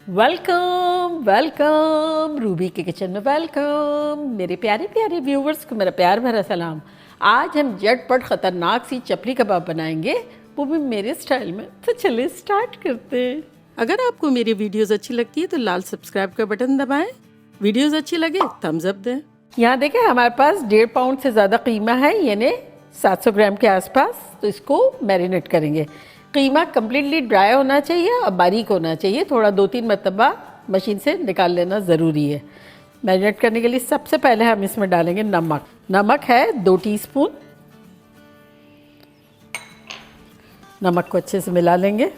Welcome welcome Ruby के kitchen में welcome. मेरे प्यारे प्यारे व्यूवर्स को मेरा प्यार भरा सलाम। आज हम झटपट ख़तरनाक सी चपली कबाब बनाएंगे, वो भी मेरे स्टाइल में। तो चलिए स्टार्ट करते हैं। अगर आपको मेरी वीडियोस अच्छी लगती है तो लाल सब्सक्राइब का बटन दबाएं। वीडियोस अच्छी लगे थम्स अप दें। यहाँ देखें हमारे पास 1.5 पाउंड से ज़्यादा कीमा है, यानी 700 ग्राम के आसपास। तो इसको मैरिनेट करेंगे। कीमा कम्प्लीटली ड्राई होना चाहिए और बारीक होना चाहिए। थोड़ा 2-3 मरतबा मशीन से निकाल लेना ज़रूरी है। मैरिनेट करने के लिए सबसे पहले हम इसमें डालेंगे नमक। नमक है 2 टीस्पून। नमक को अच्छे से मिला लेंगे।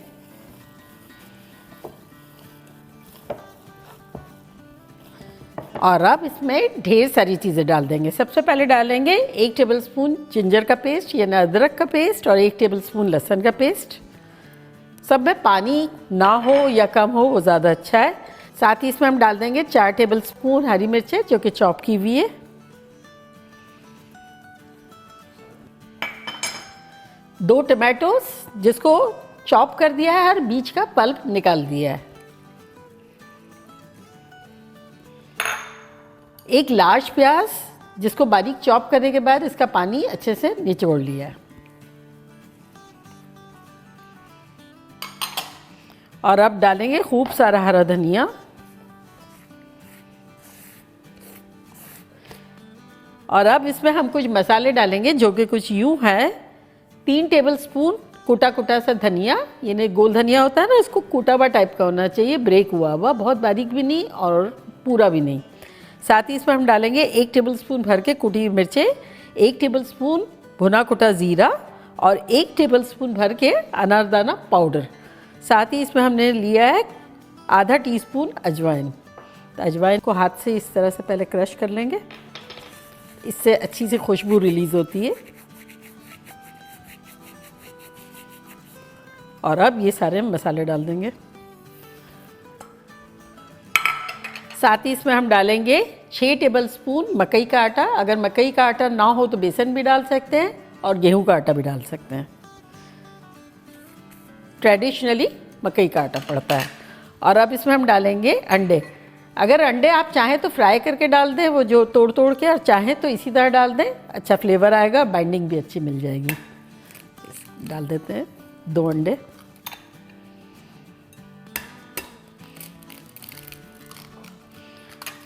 और अब इसमें ढेर सारी चीज़ें डाल देंगे। सबसे पहले डालेंगे 1 टेबलस्पून जिंजर का पेस्ट यानी अदरक का पेस्ट और 1 टेबलस्पून लहसुन का पेस्ट। सब में पानी ना हो या कम हो वो ज़्यादा अच्छा है। साथ ही इसमें हम डाल देंगे 4 टेबलस्पून हरी मिर्चें जो कि चॉप की हुई है। 2 टमाटोस जिसको चॉप कर दिया है और बीच का पल्प निकाल दिया है। 1 लार्ज प्याज जिसको बारीक चॉप करने के बाद इसका पानी अच्छे से निचोड़ लिया है। और अब डालेंगे खूब सारा हरा धनिया। और अब इसमें हम कुछ मसाले डालेंगे जो कि कुछ यूं है। 3 टेबलस्पून कुटा कुटा सा धनिया, यानी गोल धनिया होता है ना, इसको कूटा हुआ टाइप का होना चाहिए, ब्रेक हुआ हुआ, बहुत बारीक भी नहीं और पूरा भी नहीं। साथ ही इसमें हम डालेंगे 1 टेबलस्पून भर के कुटी हुई मिर्चें, 1 टेबलस्पून भुना कुटा ज़ीरा और 1 टेबलस्पून भर के अनारदाना पाउडर। साथ ही इसमें हमने लिया है आधा टीस्पून अजवाइन। तो अजवाइन को हाथ से इस तरह से पहले क्रश कर लेंगे, इससे अच्छी सी खुशबू रिलीज़ होती है। और अब ये सारे मसाले डाल देंगे। साथ ही इसमें हम डालेंगे 6 टेबलस्पून मकई का आटा। अगर मकई का आटा ना हो तो बेसन भी डाल सकते हैं और गेहूं का आटा भी डाल सकते हैं। ट्रेडिशनली मकई का आटा पड़ता है। और अब इसमें हम डालेंगे अंडे। अगर अंडे आप चाहें तो फ्राई करके डाल दें, वो जो तोड़ तोड़ के, और चाहें तो इसी तरह डाल दें, अच्छा फ्लेवर आएगा, बाइंडिंग भी अच्छी मिल जाएगी। डाल देते हैं 2 अंडे।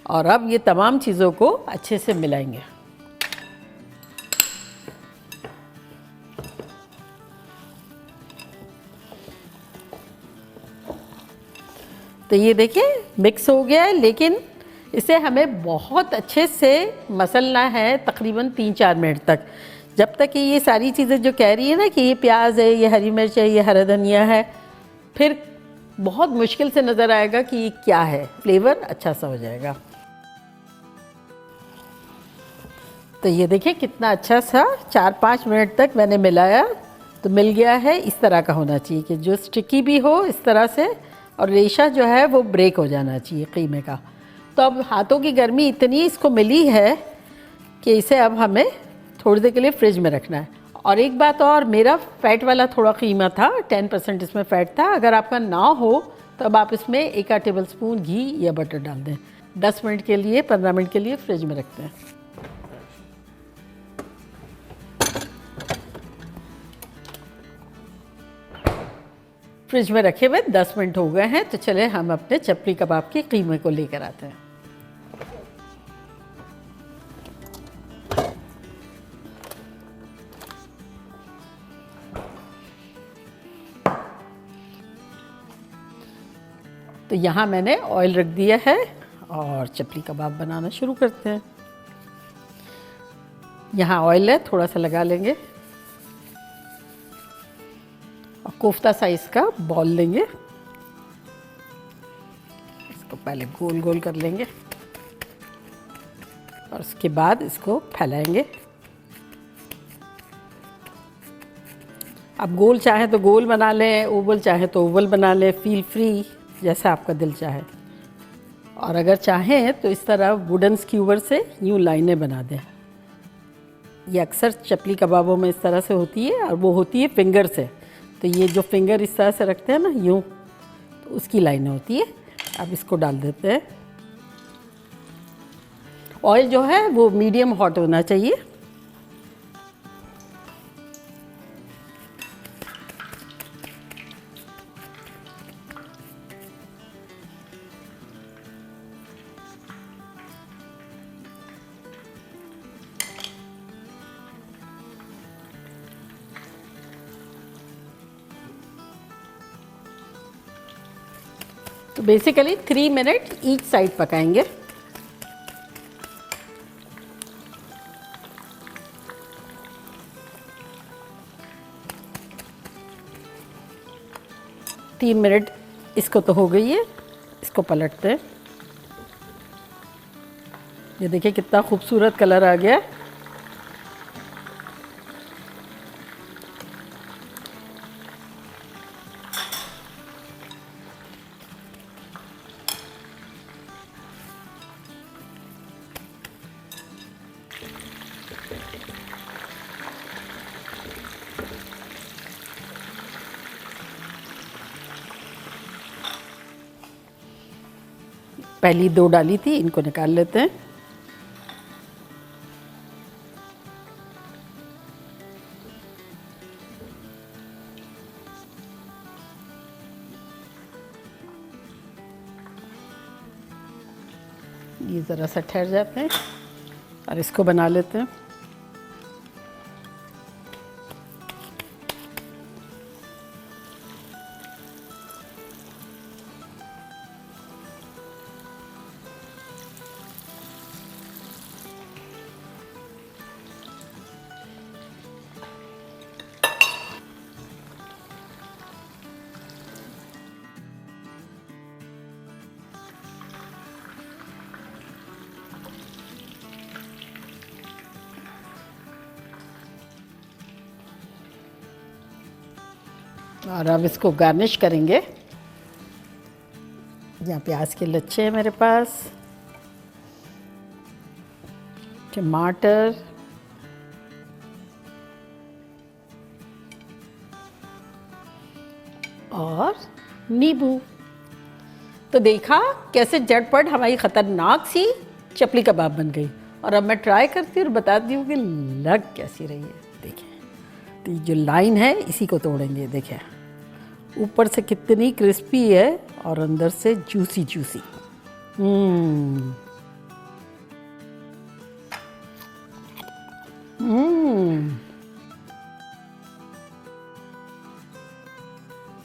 और अब ये तमाम चीज़ों को अच्छे से मिलाएंगे। तो ये देखिए मिक्स हो गया है, लेकिन इसे हमें बहुत अच्छे से मसलना है तकरीबन 3-4 मिनट तक, जब तक कि ये सारी चीज़ें जो कह रही है ना कि ये प्याज है, ये हरी मिर्च है, ये हरा धनिया है, फिर बहुत मुश्किल से नज़र आएगा कि ये क्या है। फ्लेवर अच्छा सा हो जाएगा। तो ये देखिए कितना अच्छा सा 4-5 मिनट तक मैंने मिलाया तो मिल गया है। इस तरह का होना चाहिए कि जो स्टिकी भी हो इस तरह से, और रेशा जो है वो ब्रेक हो जाना चाहिए कीमे का। तो अब हाथों की गर्मी इतनी इसको मिली है कि इसे अब हमें थोड़ी देर के लिए फ्रिज में रखना है। और एक बात और, मेरा फ़ैट वाला थोड़ा कीमा था, 10% इसमें फ़ैट था। अगर आपका ना हो तो अब आप इसमें 1 टेबलस्पून घी या बटर डाल दें। 10 मिनट के लिए, 15 मिनट के लिए फ्रिज में रखते हैं। फ्रिज में रखे हुए 10 मिनट हो गए हैं। तो चले हम अपने चपली कबाब के कीमे को लेकर आते हैं। तो यहाँ मैंने ऑयल रख दिया है और चपली कबाब बनाना शुरू करते हैं। यहाँ ऑयल है, थोड़ा सा लगा लेंगे और कोफ्ता साइज़ का बॉल लेंगे। इसको पहले गोल गोल कर लेंगे और उसके बाद इसको फैलाएंगे। आप गोल चाहे तो गोल बना लें, ओवल चाहे तो ओवल बना लें, फील फ्री, जैसा आपका दिल चाहे। और अगर चाहें तो इस तरह वुडन स्क्यूवर से यूँ लाइनें बना दें। ये अक्सर चपली कबाबों में इस तरह से होती है, और वो होती है फिंगर से। तो ये जो फिंगर इस तरह से रखते हैं ना यूँ, तो उसकी लाइनें होती है। अब इसको डाल देते हैं। ऑयल जो है वो मीडियम हॉट होना चाहिए। तो बेसिकली 3 मिनट ईच साइड पकाएंगे। तीन मिनट इसको तो हो गई है, इसको पलटते हैं। ये देखिए कितना खूबसूरत कलर आ गया है। पहली 2 डाली थी, इनको निकाल लेते हैं। ये ज़रा सा ठहर जाते हैं और इसको बना लेते हैं। और अब इसको गार्निश करेंगे। यहाँ प्याज के लच्छे हैं मेरे पास, टमाटर, और नींबू। तो देखा कैसे झटपट हमारी ख़तरनाक सी चपली कबाब बन गई। और अब मैं ट्राई करती हूँ और बताती हूँ कि लग कैसी रही है। देखिए, तो जो लाइन है इसी को तोड़ेंगे। देखिए ऊपर से कितनी क्रिस्पी है और अंदर से जूसी जूसी।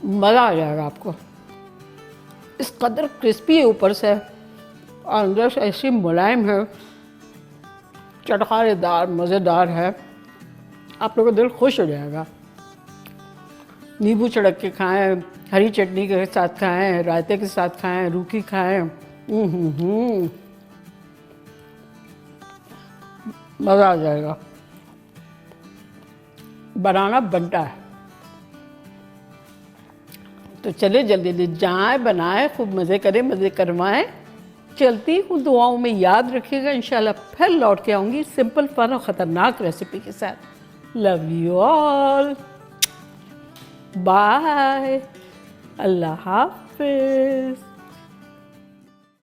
मज़ा आ जाएगा आपको। इस कदर क्रिस्पी है ऊपर से और अंदर से ऐसी मुलायम है, चटखारेदार, मज़ेदार है। आप लोगों का दिल खुश हो जाएगा। नींबू छिड़क के खाएं, हरी चटनी के साथ खाएं, रायते के साथ खाएं, रूखी खाएं। मज़ा आ जाएगा। बनाना बनता है। तो चले जल्दी जल्दी जाएं, बनाएं, खूब मज़े करें, मज़े करवाएं। चलती हूँ, दुआओं में याद रखिएगा। इंशाल्लाह फिर लौट के आऊँगी सिंपल, फन और ख़तरनाक रेसिपी के साथ। लव यू ऑल, बाय, अल्लाह हाफिज़।